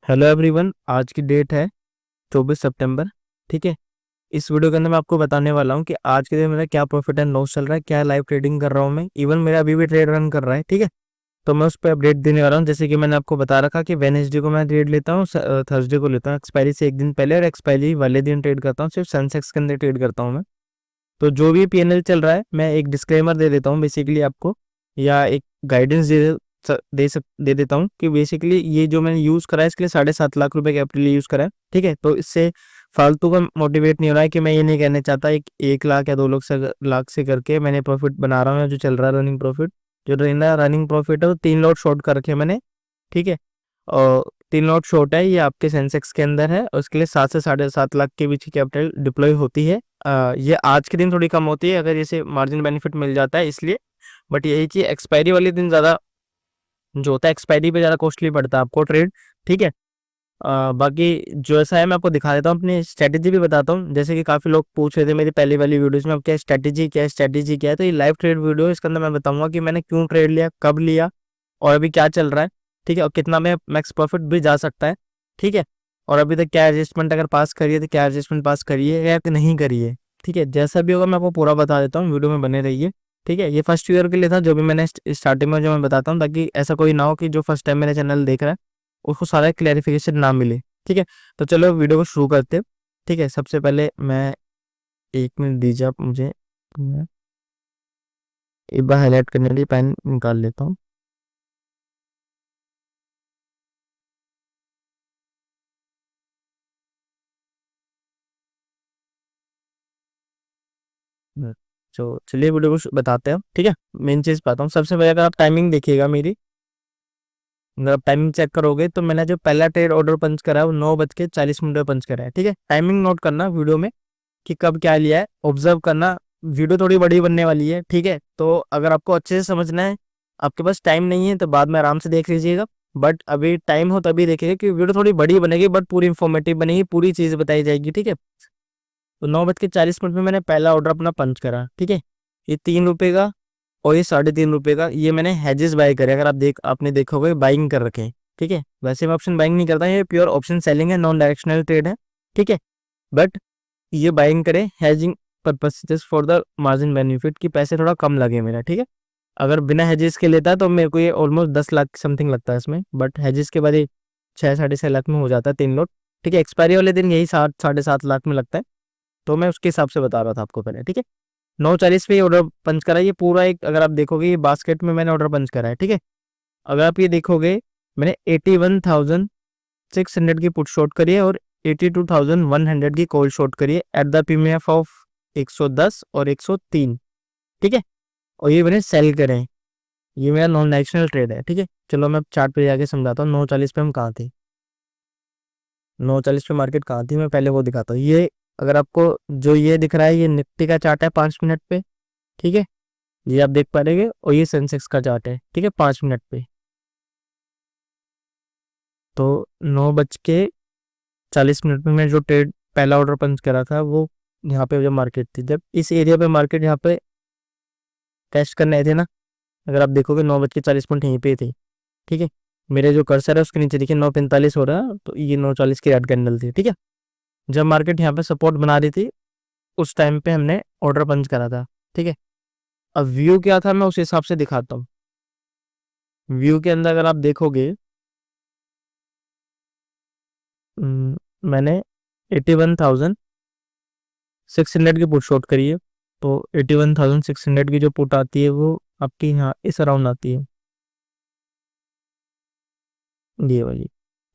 Hello everyone, आज की date है 24 सितंबर। ठीक है। इस वीडियो के अंदर मैं आपको बताने वाला हूँ कि आज के दिन मेरा क्या प्रॉफिट एंड लॉस चल रहा है, क्या लाइव ट्रेडिंग कर रहा हूँ मैं। इवन मेरा अभी भी ट्रेड रन कर रहा है। ठीक है। तो मैं उस पर अपडेट देने वाला हूँ। जैसे कि मैंने आपको बता रखा कि वेडनेसडे को मैं ट्रेड लेता हूँ, थर्सडे को लेता हूँ एक्सपायरी से एक दिन पहले, और एक्सपायरी वाले दिन ट्रेड करता हूँ। सिर्फ सेंसेक्स के अंदर ट्रेड करता हूँ मैं। तो जो भी पीएनएल चल रहा है, मैं एक डिस्क्लेमर दे देता हूँ बेसिकली आपको, या एक गाइडेंस दे देता हूँ कि बेसिकली ये जो मैंने यूज़ करा है, इसके लिए 7.5 लाख रुपए कैपिटल यूज़ करा है। ठीक है। तो इससे फालतू का मोटिवेट नहीं हो रहा है कि मैं ये नहीं कहना चाहता एक लाख या 2 लाख से करके मैंने प्रॉफिट बना रहा हूँ, या जो चल रहा है रनिंग प्रॉफिट। जो रनिंग प्रॉफिट है वो 3 लॉट शॉर्ट कर रखे मैंने। ठीक है। और 3 लॉट शॉर्ट है, ये आपके सेंसेक्स के अंदर है, और उसके लिए 7 से 7.5 लाख के बीच की कैपिटल डिप्लॉय होती है। ये आज के दिन थोड़ी कम होती है अगर इसे मार्जिन बेनिफिट मिल जाता है, इसलिए। बट यही चीज एक्सपायरी वाले दिन ज़्यादा जो होता है, एक्सपायरी पे ज़्यादा कॉस्टली पड़ता है आपको ट्रेड। ठीक है। बाकी जो ऐसा है मैं आपको दिखा देता हूँ, अपनी स्ट्रेटेजी भी बताता हूँ। जैसे कि काफ़ी लोग पूछ रहे थे मेरी पहली वाली वीडियोस में, अब क्या स्ट्रेटेजी, क्या स्ट्रेटेजी क्या है। तो ये लाइव ट्रेड वीडियो है, इसके अंदर मैं बताऊंगा कि मैंने क्यों ट्रेड लिया, कब लिया, और अभी क्या चल रहा है। ठीक है। और कितना में मैक्स प्रॉफिट भी जा सकता है। ठीक है। और अभी तक क्या एडजस्टमेंट अगर पास करिए तो क्या एडजस्टमेंट पास करिए या नहीं करिए। ठीक है। जैसा भी होगा मैं आपको पूरा बता देता हूँ, वीडियो में बने रहिए। ठीक है। ये फर्स्ट ईयर के लिए था, जो भी मैंने स्टार्टिंग में जो मैं बताता हूँ, ताकि ऐसा कोई ना हो कि जो फर्स्ट टाइम मेरे चैनल देख रहा है उसको सारा क्लैरिफिकेशन ना मिले। ठीक है। तो चलो वीडियो को शुरू करते हैं। ठीक है। सबसे पहले मैं, 1 मिनट दीजिए आप मुझे, मैं एक बार हाईलाइट करने के लिए पेन निकाल लेता हूँ। तो चलिए वीडियो को बताते हैं। ठीक है। मेन चीज बताता हूँ। सबसे पहले अगर आप टाइमिंग देखिएगा मेरी, अगर आप टाइमिंग चेक करोगे तो मैंने जो पहला ट्रेड ऑर्डर पंच करा है वो 9:40 पे पंच करा है। ठीक है। टाइमिंग नोट करना वीडियो में कि कब क्या लिया है, ऑब्जर्व करना। वीडियो थोड़ी बड़ी बनने वाली है। ठीक है। तो अगर आपको अच्छे से समझना है, आपके पास टाइम नहीं है तो बाद में आराम से देख लीजिएगा। बट अभी टाइम हो तभी देखिएगा, कि वीडियो थोड़ी बड़ी बनेगी बट पूरी इंफॉर्मेटिव बनेगी, पूरी चीज बताई जाएगी। ठीक है। तो 9:40 में मैंने पहला ऑर्डर अपना पंच करा। ठीक है। ये 3 रुपए का और ये 3.5 रुपए का, ये मैंने हैजेस बाय करे। अगर आपने देखोगे बाइंग कर रखे हैं। ठीक है। वैसे मैं ऑप्शन बाइंग नहीं करता, ये प्योर ऑप्शन सेलिंग है, नॉन डायरेक्शनल ट्रेड है। ठीक है। बट ये बाइंग करे hedging purpose, just for the margin benefit, कि पैसे थोड़ा कम लगे मेरा। ठीक है। अगर बिना हैजेस के लेता है तो मेरे को ये ऑलमोस्ट 10 लाख समथिंग लगता है इसमें, बट हैजेस के बाद ये 6 साढ़े 6 लाख में हो जाता है 3 लोट। ठीक है। एक्सपायरी वाले दिन यही 7 साढ़े 7 लाख में लगता है। तो मैं उसके हिसाब से बता रहा था आपको पहले। ठीक है। 9:40 पे ऑर्डर पंच करा, ये पूरा एक, अगर आप देखोगे ये बास्केट में मैंने ऑर्डर पंच करा है। ठीक है। अगर आप ये देखोगे, मैंने 81,600 की पुट शॉर्ट करी है, और 82,100 की कॉल शॉर्ट करी है, एट द पीएमएफ ऑफ 110 और 103। ठीक है। और ये मैंने सेल करे हैं। ये मेरा नॉन नेशनल ट्रेड है। ठीक है। चलो मैं चार्ट पे जाके समझाता हूँ 9:40 पे हम कहाँ थे। 9:40 पे मार्केट कहाँ थी, मैं पहले वो दिखाता हूँ। ये अगर आपको जो ये दिख रहा है, ये निफ्टी का चार्ट है 5 मिनट पे। ठीक है। ये आप देख पा रहे हैं, और ये सेंसेक्स का चार्ट है। ठीक है। 5 मिनट पे। तो 9:40 में मैंने जो ट्रेड पहला ऑर्डर पंच करा था, वो यहाँ पे जब मार्केट थी, जब इस एरिया पे मार्केट यहाँ पे टेस्ट करने आए थे ना, अगर आप देखोगे 9:40 यहीं पे थे। ठीक है। मेरे जो कर्सर है उसके नीचे देखिए 9:45 हो रहा है, तो ये 9:40 की रेड कैंडल थी। ठीक है। जब मार्केट यहाँ पे सपोर्ट बना रही थी, उस टाइम पे हमने ऑर्डर पंच करा था। ठीक है। अब व्यू क्या था मैं उस हिसाब से दिखाता हूँ। व्यू के अंदर अगर आप देखोगे, मैंने 81,600 की पुट शॉर्ट करी है। तो 81,600 की जो पुट आती है वो आपकी यहाँ इस अराउंड आती है, ये वाली।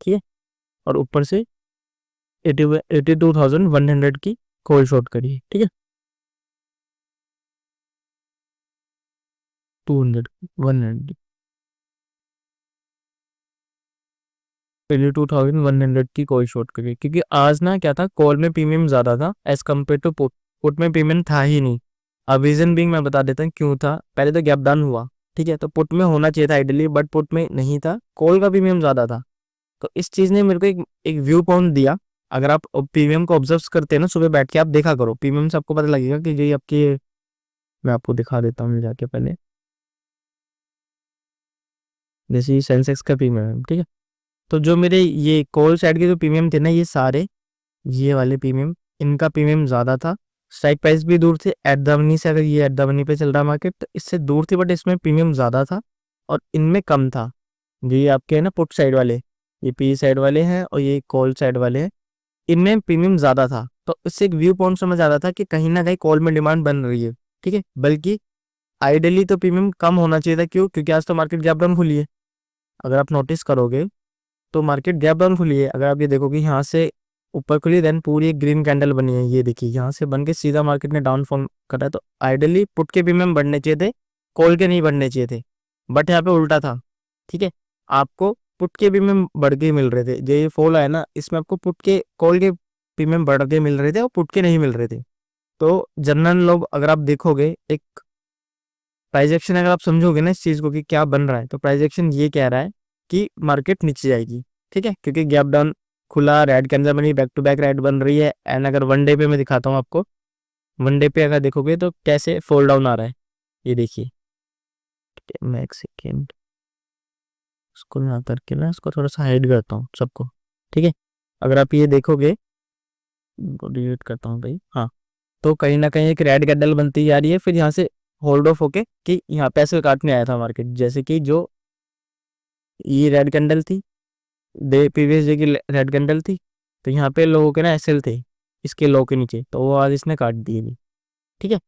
ठीक है। और ऊपर से 82,100 की कॉल शॉर्ट करी है। ठीक है। 200, 100, 82,100 की कॉल शॉर्ट करी है, क्योंकि आज ना क्या था, कॉल में प्रीमियम ज्यादा था as compare to put. Put में प्रीमियम था ही नहीं। अब रीजन बिंग मैं बता देता हूँ क्यों था। पहले तो गैप डाउन हुआ। ठीक है। तो पुट में होना चाहिए था आइडियली, बट पुट में नहीं था, कॉल का प्रीमियम ज्यादा था। तो इस चीज ने मेरे को एक व्यू पॉइंट दिया। अगर आप प्रीमियम को ऑब्जर्व करते हैं ना, सुबह बैठ के आप देखा करो, प्रीमियम से आपको पता लगेगा कि ये आपकी, मैं आपको दिखा देता हूँ जाके पहले। जैसे ये सेंसेक्स का प्रीमियम है। ठीक है। तो जो मेरे ये कॉल साइड के जो प्रीमियम थे ना, ये सारे ये वाले प्रीमियम, इनका प्रीमियम ज़्यादा था। स्ट्राइक प्राइस भी दूर थे एट द मनी से, अगर ये एट द मनी पे चल रहा मार्केट तो इससे दूर थी, बट इसमें प्रीमियम ज़्यादा था और इनमें कम था। जो ये आपके है ना पुट साइड वाले, ये पी साइड वाले हैं और ये कॉल साइड वाले हैं, इनमें प्रीमियम ज़्यादा था। तो इससे एक व्यू पॉइंट समझ आ रहा था कि कहीं ना कहीं कॉल में डिमांड बन रही है, ठीक है। बल्कि आइडियली तो प्रीमियम कम होना चाहिए था, क्यों? क्योंकि आज तो मार्केट गैप डाउन खुली है। अगर आप नोटिस करोगे तो मार्केट गैप डाउन खुली है। अगर आप ये देखोगे यहाँ से ऊपर खुली, देन पूरी एक ग्रीन कैंडल बनी है, ये देखिए यहाँ से बन के सीधा मार्केट ने डाउन फॉर्म करा है। तो आइडियली पुट के प्रीमियम बढ़ने चाहिए थे, कॉल के नहीं बढ़ने चाहिए थे, बट यहाँ पे उल्टा था, ठीक है। आपको पुट के प्रीमियम बढ़ के मिल रहे थे। जो ये फॉल आया ना, इसमें आपको पुट के कॉल के प्रीमियम बढ़ के मिल रहे थे और पुट के नहीं मिल रहे थे। तो जनरल लोग, अगर आप देखोगे एक प्राइस एक्शन, अगर आप समझोगे ना इस चीज को कि क्या बन रहा है, तो प्राइस एक्शन ये कह रहा है कि मार्केट नीचे जाएगी, ठीक है। क्योंकि गैप डाउन खुला, रेड के अंदर बनी, बैक टू बैक रेड बन रही है। एंड अगर वन डे पे मैं दिखाता हूँ आपको, वन डे पे अगर देखोगे तो कैसे फॉल डाउन आ रहा है, ये देखिए। मैं एक सेकेंड इसको यहाँ करके ना इसको थोड़ा सा हाइड करता हूँ सबको, ठीक है। अगर आप ये देखोगे, डिलीट करता हूँ भाई, हाँ। तो कहीं ना कहीं एक रेड कैंडल बनती जा रही है, फिर यहाँ से होल्ड ऑफ होके कि यहाँ पैसे काटने आया था मार्केट। जैसे कि जो ये रेड कैंडल थी, डे प्रीवियस डे की रेड कैंडल थी, तो यहाँ पे लोगों के ना एसएल थे इसके लो के नीचे, तो वो आज इसने काट दिए नहीं, ठीक है।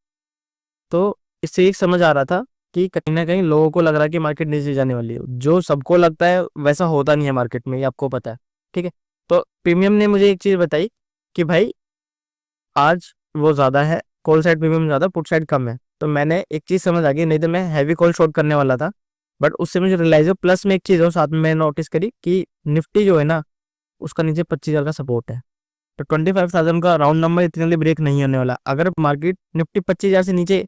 तो इससे एक समझ आ रहा था कि कहीं ना कहीं लोगों को लग रहा है कि मार्केट नीचे जाने वाली है। जो सबको लगता है वैसा होता नहीं है मार्केट में, ये आपको पता है, ठीक है। तो प्रीमियम ने मुझे एक चीज बताई कि भाई आज वो ज्यादा है, कॉल साइड प्रीमियम ज्यादा, पुट साइड कम है। तो मैंने एक चीज समझ आ गई, नहीं तो मैं हैवी कॉल शॉर्ट करने वाला था, बट उससे मुझे रियलाइज हो। प्लस में एक चीज और साथ में मैं नोटिस करी कि निफ्टी जो है ना, उसका नीचे 25,000 का सपोर्ट है। तो 25,000 का राउंड नंबर इतने जल्दी ब्रेक नहीं होने वाला। अगर मार्केट निफ्टी 25,000 से नीचे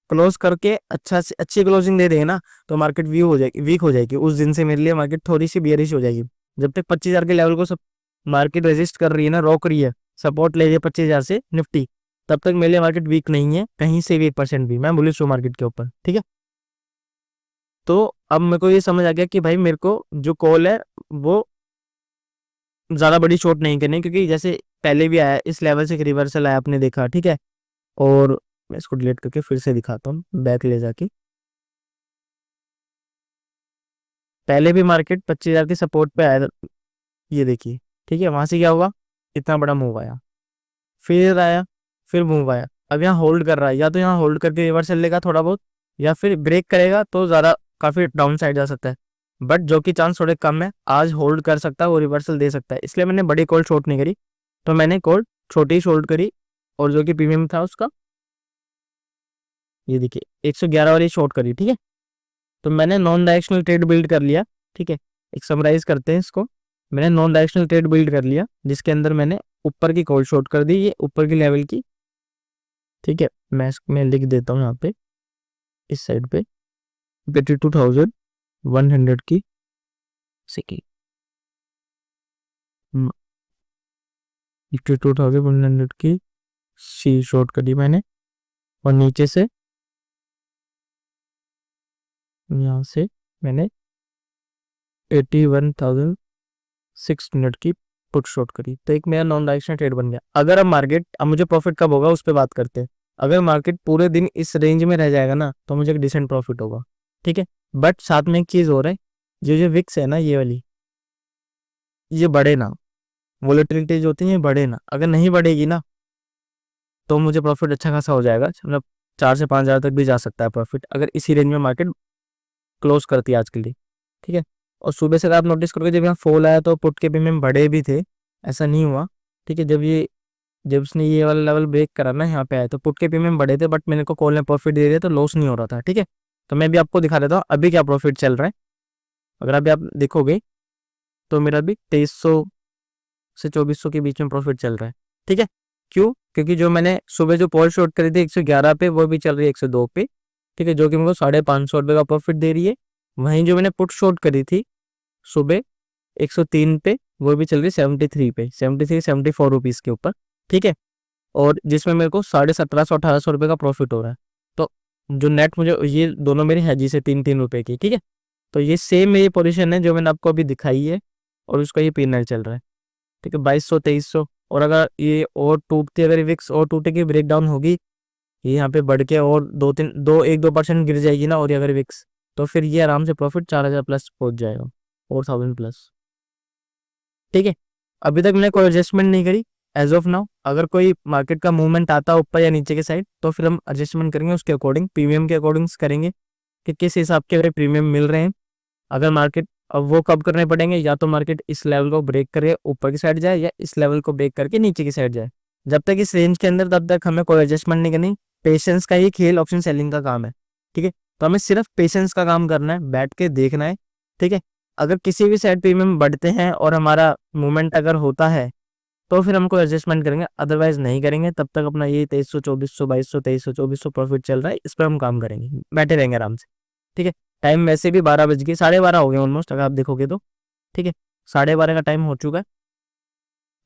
क्लोज करके अच्छा से अच्छी क्लोजिंग दे देगा ना, तो मार्केट व्यू हो जाएगी, वीक हो जाएगी। उस दिन से मेरे लिए मार्केट थोड़ी सी बियरिश हो जाएगी। जब तक 25,000 के लेवल को सब मार्केट रेजिस्ट कर रही है ना, रोक रही है, सपोर्ट ले रही है 25,000 से निफ्टी, तब तक मेरे लिए मार्केट वीक नहीं है कहीं से भी 1% भी। मैं बुलिश हूँ मार्केट के ऊपर, ठीक है। तो अब मेरे को ये समझ आ गया कि भाई मेरे को जो कॉल है वो ज्यादा बड़ी शॉर्ट नहीं करनी, क्योंकि जैसे पहले भी आया इस लेवल से रिवर्सल आया, आपने देखा, ठीक है। और मैं इसको डिलीट करके फिर से दिखाता हूँ बैक ले जाके। पहले भी मार्केट 25,000 के सपोर्ट पे आया था, ये देखिए, ठीक है। वहां से क्या हुआ, इतना बड़ा मूव आया, फिर आया, फिर मूव आया। अब यहाँ होल्ड कर रहा है, या तो यहाँ होल्ड करके रिवर्सल लेगा थोड़ा बहुत, या फिर ब्रेक करेगा तो ज्यादा काफी डाउन साइड जा सकता है। बट जो कि चांस थोड़े कम है, आज होल्ड कर सकता है, वो रिवर्सल दे सकता है, इसलिए मैंने बड़ी कॉल शॉर्ट नहीं करी। तो मैंने कॉल छोटी शॉर्ट करी, और जो कि प्रीमियम था उसका, ये देखिए 111 वाली शॉर्ट करी, ठीक है। तो मैंने नॉन डायरेक्शनल ट्रेड बिल्ड कर लिया, ठीक है। एक समराइज करते हैं इसको। मैंने नॉन डायरेक्शनल ट्रेड बिल्ड कर लिया, जिसके अंदर मैंने ऊपर की कॉल शॉर्ट कर दी, ये ऊपर की लेवल की, ठीक है। मैं लिख देता हूँ यहाँ पे इस साइड पे 52,100 की सिकी, 52,100 की सी शॉर्ट करी मैंने। और नीचे से यहाँ से मैंने 81,600 की पुट शॉर्ट करी। तो एक मेरा नॉन डायरेक्शनल ट्रेड बन गया। अगर अब मार्केट, अब मुझे प्रॉफिट कब होगा उस पर बात करते हैं। अगर मार्केट पूरे दिन इस रेंज में रह जाएगा ना, तो मुझे एक डिसेंट प्रॉफिट होगा, ठीक है। बट साथ में एक चीज हो रहा है, जो जो विक्स है ना, ये वाली, ये बढ़े ना, वोलेटिलिटी जो होती है ये बढ़े ना। अगर नहीं बढ़ेगी ना, तो मुझे प्रॉफिट अच्छा खासा हो जाएगा, मतलब 4 से 5 हज़ार तक भी जा सकता है प्रॉफिट, अगर इसी रेंज में मार्केट क्लोज करती है आज के लिए, ठीक है। और सुबह से आप नोटिस करोगे, जब यहाँ फॉल आया तो पुट के प्रीमियम बढ़े भी थे, ऐसा नहीं हुआ, ठीक है। जब उसने ये वाला लेवल ब्रेक करा ना, यहाँ पे आया, तो पुट के प्रीमियम बढ़े थे, बट मेरे को कॉल ने प्रॉफिट दे दिया, तो लॉस नहीं हो रहा था, ठीक है। तो मैं भी आपको दिखा देता हूँ अभी क्या प्रॉफिट चल रहा है। अगर अभी आप देखोगे तो मेरा भी 2300 से 2400 के बीच में प्रॉफिट चल रहा है, ठीक है। क्यों? क्योंकि जो मैंने सुबह जो कॉल शॉर्ट करी थी 111 पे, वो भी चल रही है 102 पे, ठीक है, जो कि मेरे को 550 रुपये का प्रॉफिट दे रही है। वहीं जो मैंने पुट शॉर्ट करी थी सुबह 103 पे, वो भी चल रही 73 पे, 73-74 रुपीज के ऊपर, ठीक है। और जिसमें मेरे को 1750-1800 रुपये का प्रॉफिट हो रहा है। तो जो नेट मुझे, ये दोनों मेरी है जी से 3-3 रुपए की, ठीक है। तो ये सेम मेरी पोजीशन है जो मैंने आपको अभी दिखाई है, और उसका ये पीनल चल रहा है, ठीक है, 2200 2300। और अगर ये और टूटती, अगर विक्स और टूटेगी, ब्रेकडाउन होगी, ये यहाँ पे बढ़ के और 1-2% गिर जाएगी ना, और ये अगर विक्स, तो फिर ये आराम से प्रॉफिट 4000 प्लस पहुंच जाएगा, 4000 प्लस, ठीक है। अभी तक मैंने कोई एडजस्टमेंट नहीं करी एज ऑफ नाउ। अगर कोई मार्केट का मूवमेंट आता ऊपर या नीचे के साइड, तो फिर हम एडजस्टमेंट करेंगे उसके अकॉर्डिंग, प्रीमियम के अकॉर्डिंग करेंगे कि किस हिसाब के प्रीमियम मिल रहे हैं। अगर मार्केट, अब वो कब करने पड़ेंगे, या तो मार्केट इस लेवल को ब्रेक करे ऊपर की साइड जाए, या इस लेवल को ब्रेक करके नीचे की साइड जाए। जब तक इस रेंज के अंदर, तब तक हमें कोई एडजस्टमेंट नहीं करनी। पेशेंस का ही खेल ऑप्शन सेलिंग का काम है, ठीक है। तो हमें सिर्फ पेशेंस का काम करना है, बैठ के देखना है, ठीक है। अगर किसी भी साइड प्रीमियम बढ़ते हैं और हमारा मूवमेंट अगर होता है, तो फिर हमको एडजस्टमेंट करेंगे, अदरवाइज नहीं करेंगे। तब तक अपना ये 2300 2400 2200 2300 2400 प्रॉफिट चल रहा है, इस पर हम काम करेंगे, बैठे रहेंगे आराम से, ठीक है। टाइम वैसे भी 12 बज गए, 12:30 हो गए ऑलमोस्ट, अगर आप देखोगे तो, ठीक है, 12:30 का टाइम हो चुका है।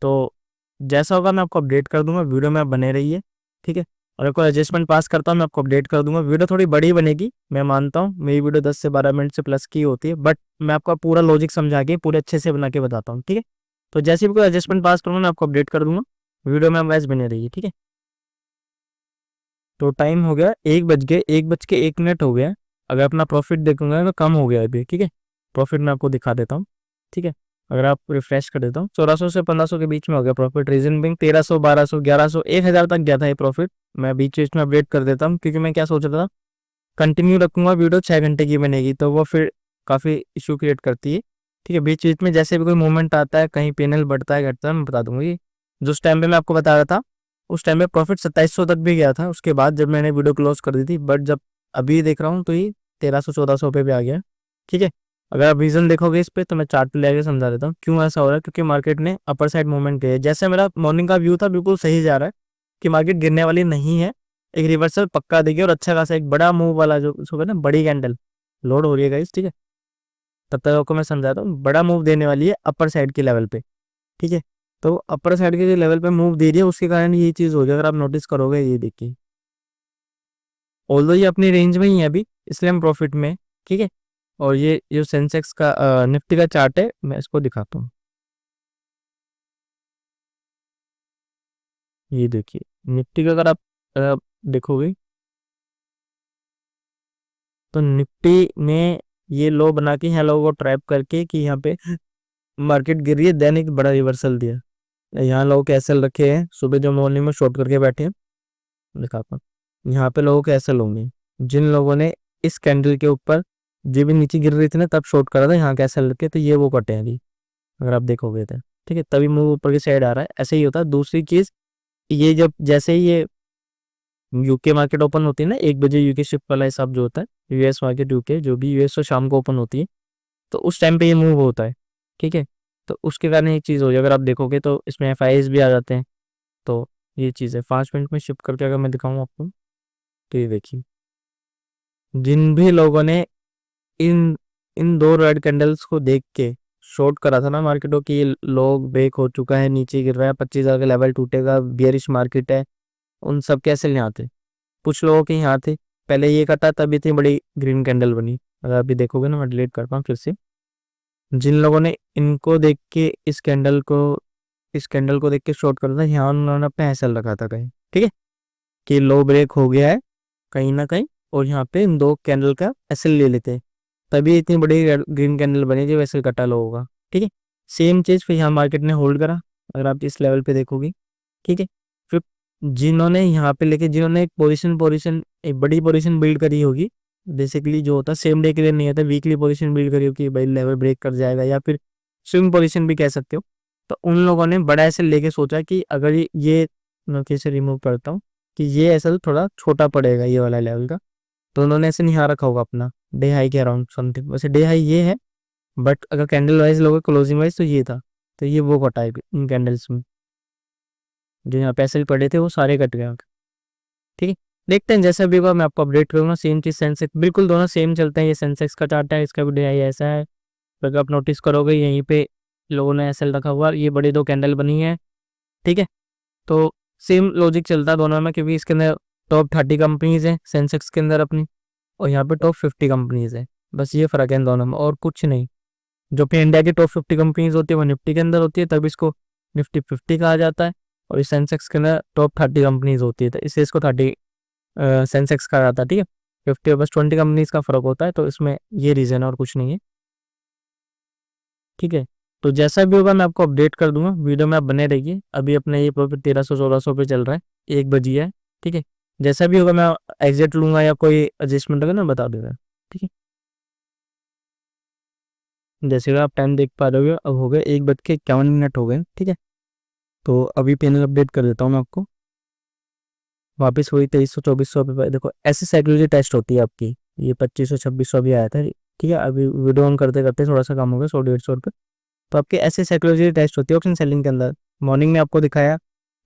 तो जैसा होगा मैं आपको अपडेट कर दूंगा, वीडियो में आप बने रहिए, ठीक है। और अगर कोई एडजस्टमेंट पास करता हूँ, मैं आपको अपडेट कर दूंगा। वीडियो थोड़ी बड़ी बनेगी, मैं मानता हूँ, मेरी वीडियो 10 से 12 मिनट से प्लस की होती है, बट मैं आपका पूरा लॉजिक समझा के पूरे अच्छे से बना के बताता हूँ, ठीक है। तो जैसे भी कोई एडजस्टमेंट पास करूँगा, मैं आपको अपडेट कर दूंगा। वीडियो में वैसे बने रहिए, ठीक है। तो टाइम हो गया 1 बज के 1 मिनट हो गया। अगर अपना प्रॉफिट देखूंगा तो कम हो गया अभी, ठीक है। प्रॉफिट मैं आपको दिखा देता हूँ, ठीक है। अगर आप रिफ्रेश कर देता हूँ, 1400 से 1500 के बीच में हो गया प्रॉफिट। रीजन बिंग 1300 1200 1100 1000 तक गया था ये प्रॉफिट। मैं बीच बीच में अपडेट कर देता हूँ, क्योंकि मैं क्या सोच रहा था, कंटिन्यू रखूंगा, वीडियो 6 घंटे की बनेगी, तो वो फिर काफ़ी इशू क्रिएट करती है, ठीक है। बीच बीच में जैसे भी कोई मूवमेंट आता है, कहीं पैनल बढ़ता है घटता है, मैं बता दूंगा। ये जो उस टाइम पे मैं आपको बता रहा था, उस टाइम पे प्रॉफिट 2700 तक भी गया था, उसके बाद जब मैंने वीडियो क्लोज कर दी थी। बट जब अभी देख रहा हूँ, तो ये 1300 1400 पे भी आ गया, ठीक है। अगर आप रीजन देखोगे इस पे, तो मैं चार्ट पे लेके समझा देता हूँ क्यों ऐसा हो रहा है। क्योंकि मार्केट ने अपर साइड मूवमेंट किया है। जैसे मेरा मॉर्निंग का व्यू था, बिल्कुल सही जा रहा है कि मार्केट गिरने वाली नहीं है, एक रिवर्सल पक्का देगी, और अच्छा खासा एक बड़ा मूव वाला जो होगा ना, बड़ी कैंडल लोड हो रही है गाइस, ठीक है। तब तक आपको मैं समझाता हूँ, बड़ा मूव देने वाली है अपर साइड के लेवल पे, ठीक है। तो अपर साइड के जो लेवल पे मूव दे रही है, उसके कारण ये चीज हो रही है। अगर आप नोटिस करोगे, ये देखिए, ऑल्दो ये अपनी रेंज में ही है अभी, इसलिए हम प्रॉफिट में, ठीक है। और ये जो सेंसेक्स का निफ्टी का चार्ट है, मैं इसको दिखाता हूँ। ये देखिए, निफ्टी का अगर आप देखोगे, तो निफ्टी में ये लो बना के, यहाँ लोगों को ट्रैप करके कि यहाँ पे मार्केट गिर रही है, देन एक बड़ा रिवर्सल दिया। यहाँ लोगों के एसएल रखे हैं, सुबह जो मॉर्निंग में शॉर्ट करके बैठे हैं, दिखाता हूँ। यहाँ पे लोगों के एसएल होंगे, जिन लोगों ने इस कैंडल के ऊपर, जब भी नीचे गिर रही थी ना, तब शॉर्ट करा था, यहाँ के एसएल रखे, तो ये वो कटे हैं अभी, अगर आप देखोगे तो, ठीक है। तभी मूव ऊपर की साइड आ रहा है, ऐसे ही होता है। दूसरी चीज, ये जब जैसे ही ये यूके मार्केट ओपन होती है ना, 1 बजे यूके शिफ्ट वाला हिसाब जो होता है, यूएस मार्केट यूके जो भी, यूएस तो शाम को ओपन होती है, तो उस टाइम पे ये मूव होता है, ठीक है। तो उसके कारण एक चीज़ हो जाए, अगर आप देखोगे तो इसमें एफ भी आ जाते हैं। तो ये चीज़ है, 5 मिनट में शिफ्ट करके अगर मैं दिखाऊँ आपको, तो ये देखिए, जिन भी लोगों ने इन इन दो रेड कैंडल्स को देख के शॉर्ट करा था ना मार्केटों की, लोग ब्रेक हो चुका है, नीचे गिर रहा है, 25,000 का लेवल टूटेगा, बियरिश मार्केट है, उन सब कैसे यहाँ थे, कुछ लोगों के यहाँ थे। पहले ये कटा, तब इतनी बड़ी ग्रीन कैंडल बनी। अगर अभी देखोगे ना, मैं डिलीट करता हूँ फिर से। जिन लोगों ने इनको देख के, इस कैंडल को देख के शॉर्ट करा था, यहाँ उन्होंने अपना एसएल रखा था कहीं, ठीक है, कि लो ब्रेक हो गया है कहीं ना कहीं, और यहाँ पे इन दो कैंडल का एसएल ले लेते हैं, तभी इतनी बड़ी ग्रीन कैंडल बनी जो वैसे कटा लो होगा, ठीक है। सेम चीज फिर यहाँ मार्केट ने होल्ड करा, अगर आप इस लेवल पे देखोगे, ठीक है। फिर जिन्होंने यहाँ पे लेके, जिन्होंने एक पोजीशन पोजीशन एक बड़ी पोजीशन बिल्ड करी होगी, बेसिकली जो होता है सेम डे के लिए नहीं होता, वीकली पोजीशन बिल्ड करी होगी, भाई लेवल ब्रेक कर जाएगा, या फिर स्विंग पोजीशन भी कह सकते हो। तो उन लोगों ने बड़ा ऐसे लेके सोचा कि अगर ये मैं फिर से रिमूव करता हूँ, कि ये ऐसा तो थोड़ा छोटा पड़ेगा ये वाला लेवल का, तो उन्होंने ऐसे नहीं रखा होगा अपना डे हाई के अराउंड समथिंग। वैसे डे हाई ये है, बट अगर कैंडल वाइज लोगे, क्लोजिंग वाइज, तो ये था। तो ये वो कटा है इन कैंडल्स में, जो यहाँ पैसे पड़े थे वो सारे कट गए, ठीक है। देखते हैं जैसा भी होगा, मैं आपको अपडेट करूंगा। सेम चीज सेंसेक्स, बिल्कुल दोनों सेम चलते हैं। ये सेंसेक्स का चार्ट है, इसका भी डे ऐसा है। तो अगर आप नोटिस करोगे, यहीं पे लोगों ने एसएल रखा हुआ, ये बड़ी दो कैंडल बनी है, ठीक है। तो सेम लॉजिक चलता है दोनों में, क्योंकि इसके अंदर टॉप 30 कंपनीज हैं सेंसेक्स के अंदर अपनी, और यहाँ पे टॉप 50 कंपनीज है। बस ये फर्क है इन दोनों में, और कुछ नहीं। जो कि इंडिया की टॉप 50 कंपनीज होती है वो निफ्टी के अंदर होती है, तब इसको निफ्टी 50 कहा जाता है। और इस सेंसेक्स के अंदर टॉप 30 कंपनीज होती है, तो इससे इसको 30 सेंसेक्स कहा जाता है। ठीक है, 50 और बस 20 कंपनीज का फर्क होता है, तो इसमें ये रीजन है और कुछ नहीं है। ठीक है, तो जैसा भी होगा मैं आपको अपडेट कर दूंगा, वीडियो में आप बने रहिए। अभी अपने ये प्रॉफिट 1300-1400 पे चल रहा है, 1 बजी है। ठीक है, जैसा भी होगा मैं एग्जिट लूंगा या कोई एडजस्टमेंट होगा ना बता दूंगा। ठीक है, जैसे कि आप टाइम देख पा रहे हो, अब हो गए 1:51 हो गए। ठीक है, तो अभी पैनल अपडेट कर देता हूँ मैं आपको। वापस वही 2300-2400 पे देखो, ऐसे साइकोलॉजी टेस्ट होती है आपकी। ये 2500-2600 अभी आया था। ठीक है, अभी वीडियो ऑन करते करते थोड़ा सा कम हो गया, 100-150 रुपये। तो आपके ऐसे साइकोलॉजी टेस्ट होती है ऑप्शन सेलिंग के अंदर। मॉर्निंग में आपको दिखाया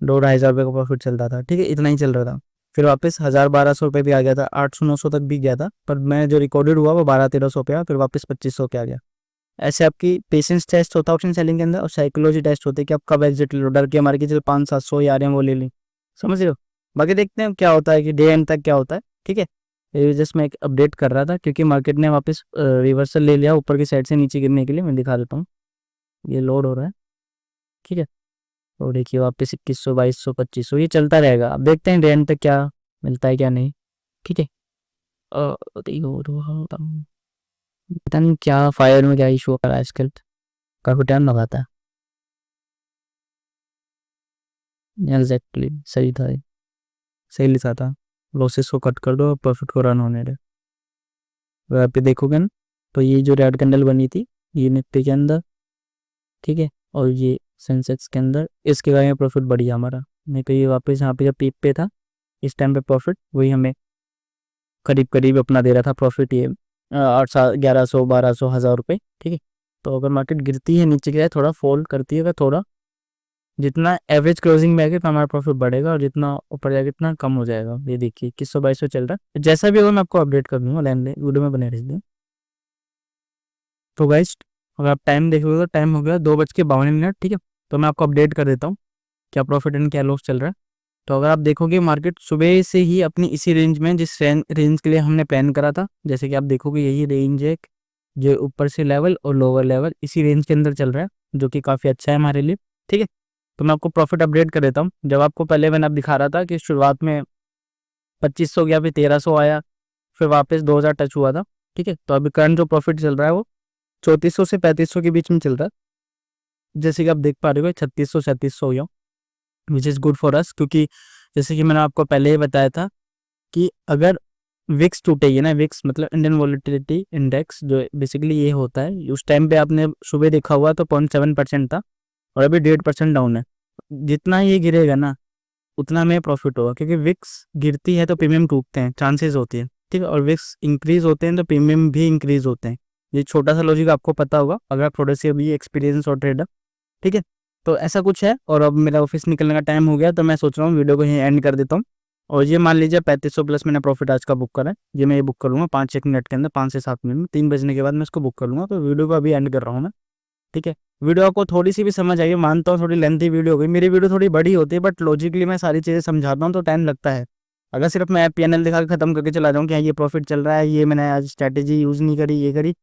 2-2,500 रुपये का प्रॉफिट चलता था। ठीक है, इतना ही चल रहा था। फिर वापस 1,000-1,200 रुपये भी आ गया था, 800-900 तक भी गया था, पर मैं जो रिकॉर्डेड हुआ वो 1200-1300 पे आया, फिर वापस 2500 पे आ गया। ऐसे आपकी पेशेंस टेस्ट होता है ऑप्शन सेलिंग के अंदर, और साइकोलॉजी टेस्ट होती है कि आप कब एग्जिट ले लो, डर के मारे कि चल 500-700 ही आ रहे हैं वो ले लें। समझ रहे हो? बाकी देखते हैं क्या होता है कि डे एंड तक क्या होता है। ठीक है, ये जस्ट मैं एक अपडेट कर रहा था क्योंकि मार्केट ने वापस रिवर्सल ले लिया ऊपर की साइड से नीचे गिरने के लिए। मैं दिखा देता हूँ, ये लोड हो रहा है। ठीक है, तो देखिए वापस 2100, 2200, 2500 ये चलता रहेगा। अब देखते हैं डे एंड तक क्या मिलता है क्या नहीं। ठीक है, देखो पता नहीं क्या फायर में क्या इशू आ रहा है आजकल, काफी टाइम लगाता है। एग्जैक्टली सही था ये, सही लिखा था। लॉसेस को कट कर दो और प्रॉफिट को रन होने दे। अगर आप ये देखोगे ना, तो ये जो रेड कैंडल बनी थी ये निफ्टी के अंदर, ठीक है, और ये सेंसेक्स के अंदर, इसके बारे में प्रॉफिट बढ़िया हमारा। नहीं तो ये वापस यहाँ पे जब पीक पे था इस टाइम पे प्रॉफिट वही हमें करीब करीब अपना दे रहा था प्रॉफिट, ये 800, 1100, 1200, 1000 रुपये। ठीक है, तो अगर मार्केट गिरती है नीचे की जाए, थोड़ा फॉल करती है, अगर थोड़ा जितना एवरेज क्लोजिंग में आएगा तो हमारा प्रॉफिट बढ़ेगा, और जितना ऊपर जाएगा इतना कम हो जाएगा। ये देखिए 2100-2200 चल रहा है। जैसा भी होगा मैं आपको अपडेट कर दूंगा, लाइन वीडियो में बने रहिए। तो गाइस, अगर आप टाइम देख लो तो टाइम हो गया 2:52। ठीक है, तो मैं आपको अपडेट कर देता हूँ क्या प्रॉफिट एंड क्या लॉस चल रहा है। तो अगर आप देखोगे मार्केट सुबह से ही अपनी इसी रेंज में, जिस रेंज के लिए हमने प्लान करा था, जैसे कि आप देखोगे यही रेंज है, जो ऊपर से लेवल और लोअर लेवल इसी रेंज के अंदर चल रहा है, जो कि काफ़ी अच्छा है हमारे लिए। ठीक है, तो मैं आपको प्रॉफिट अपडेट कर देता हूँ। जब आपको पहले मैंने आप दिखा रहा था कि शुरुआत में 2500 गया, फिर 1300 आया, फिर वापस 2000 टच हुआ था। ठीक है, तो अभी करंट जो प्रॉफिट चल रहा है वो 3400 से 3500 के बीच में चल रहा है। जैसे कि आप देख पा रहे हो 3600-3700 हो, which is good for us, क्योंकि जैसे कि मैंने आपको पहले ही बताया था कि अगर विक्स टूटेगी ना, विक्स मतलब इंडियन वॉलेटिलिटी इंडेक्स, जो बेसिकली ये होता है, उस टाइम पे आपने सुबह देखा हुआ तो 0.7% था, और अभी 1.5% डाउन है। जितना ये गिरेगा ना उतना में प्रॉफिट होगा, क्योंकि विक्स गिरती है तो प्रीमियम टूटते हैं, चांसेस होती है। ठीक है, और विक्स इंक्रीज होते हैं तो प्रीमियम भी इंक्रीज होते हैं। ये छोटा सा लॉजिक आपको पता होगा अगर आप थोड़े से अभी एक्सपीरियंस और ट्रेडर। ठीक है, तो ऐसा कुछ है। और अब मेरा ऑफिस निकलने का टाइम हो गया, तो मैं सोच रहा हूँ वीडियो को यहीं एंड कर देता हूँ। और ये मान लीजिए 3500 प्लस मैंने प्रॉफिट आज का बुक करा है, ये मैं ये बुक कर लूँगा 5-1 मिनट के अंदर, 5 से 7 मिनट में, 3 बजने के बाद मैं इसको बुक कर लूँगा। तो वीडियो को अभी एंड कर रहा हूँ मैं। ठीक है, वीडियो आपको थोड़ी सी भी समझ आई, मानता हूँ थोड़ी लेंथी वीडियो हो गई, मेरी वीडियो थोड़ी बड़ी होती है, बट लॉजिकली मैं सारी चीज़ें समझाता हूँ तो टाइम लगता है। अगर सिर्फ मैं PNL दिखा के खत्म करके चला जाऊँ कि हाँ ये प्रॉफिट चल रहा है, ये मैंने आज स्ट्रैटेजी यूज़ नहीं करी, ये करी,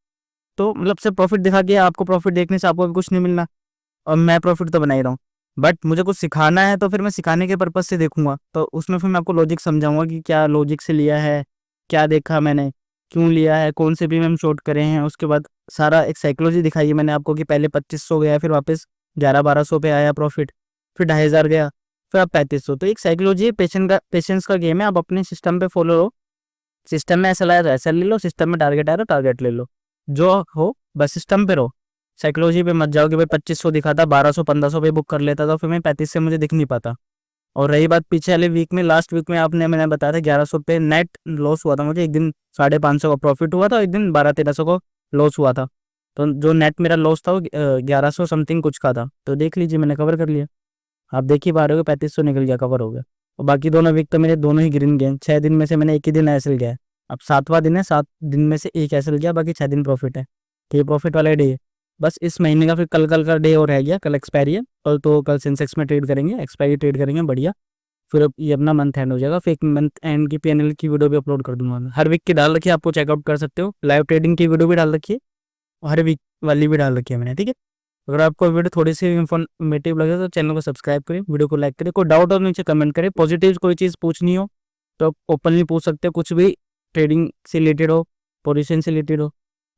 तो मतलब सिर्फ प्रॉफिट दिखा के आपको प्रॉफिट देखने से आपको भी कुछ नहीं मिलना, और मैं प्रॉफिट तो बना ही रहा हूँ। बट मुझे कुछ सिखाना है तो फिर मैं सिखाने के पर्पज़ से देखूंगा, तो उसमें फिर मैं आपको लॉजिक समझाऊंगा कि क्या लॉजिक से लिया है, क्या देखा मैंने, क्यों लिया है, कौन से भी मैम शॉर्ट करे हैं। उसके बाद सारा एक साइकोलॉजी दिखाई है मैंने आपको कि पहले 2500 गया, फिर वापस 1100-1200 पे आया प्रॉफिट, फिर 2500 गया, फिर अब 3500। तो एक साइकोलॉजी है, पेशेंस का गेम है। आप अपने सिस्टम पे फॉलो रहो, सिस्टम में ऐसा लाया तो ऐसा ले लो, सिस्टम में टारगेट आया तो टारगेट ले लो, जो हो बस सिस्टम पे रहो। साइकोलॉजी पे मत जाओ कि भाई 2500 दिखा था, 1200-1500 पे बुक कर लेता था, फिर मैं 35 से मुझे दिख नहीं पाता। और रही बात पीछे वाले वीक में, लास्ट वीक में आपने मैंने बताया था 1100 पे नेट लॉस हुआ था मुझे, एक दिन 550 का प्रॉफिट हुआ था, एक दिन 1200-1300 को लॉस हुआ था। तो जो नेट मेरा लॉस था वो 1100 समथिंग कुछ का था, तो देख लीजिए मैंने कवर कर लिया। आप देख ही पा रहे हो 3500 निकल गया, कवर हो गया। और बाकी दोनों वीक तो मेरे दोनों ही ग्रीन गए, 6 दिन में से मैंने एक ही दिन ऐसे गया है। अब 7वां दिन है, 7 दिन में से एक ऐसे गया, बाकी 6 दिन प्रॉफिट है। तो ये प्रॉफिट वाला डे है। बस इस महीने का फिर कल कल का डे और रह गया, कल एक्सपायरी है, कल तो कल सेंसेक्स में ट्रेड करेंगे, एक्सपायरी ट्रेड करेंगे बढ़िया। फिर अब ये अपना मंथ एंड हो जाएगा, फिर एक मंथ एंड की PNL की वीडियो भी अपलोड कर दूंगा मैं। हर वीक की डाल रखिए, आपको चेकआउट कर सकते हो, लाइव ट्रेडिंग की वीडियो भी डाल रखिए, हर वीक वाली भी डाल रखी है मैंने, ठीक है। अगर आपको वीडियो थोड़ी सी इन्फॉर्मेटिव लगे तो चैनल को सब्सक्राइब करें, वीडियो को लाइक करें, कोई डाउट हो तो नीचे कमेंट करें, पॉजिटिव कोई चीज़ पूछनी हो तो आप ओपनली पूछ सकते हो, कुछ भी ट्रेडिंग से रिलेटेड हो, पोजीशन से रिलेटेड हो,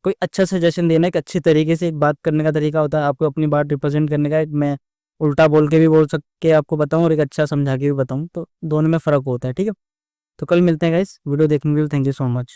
कोई अच्छा सजेशन देना, एक अच्छी तरीके से एक बात करने का तरीका होता है, आपको अपनी बात रिप्रेजेंट करने का। एक मैं उल्टा बोल के भी बोल सकके आपको बताऊं और एक अच्छा समझा के भी बताऊं, तो दोनों में फ़र्क होता है, ठीक है। तो कल मिलते हैं गाइस, वीडियो देखने के लिए थैंक यू सो मच।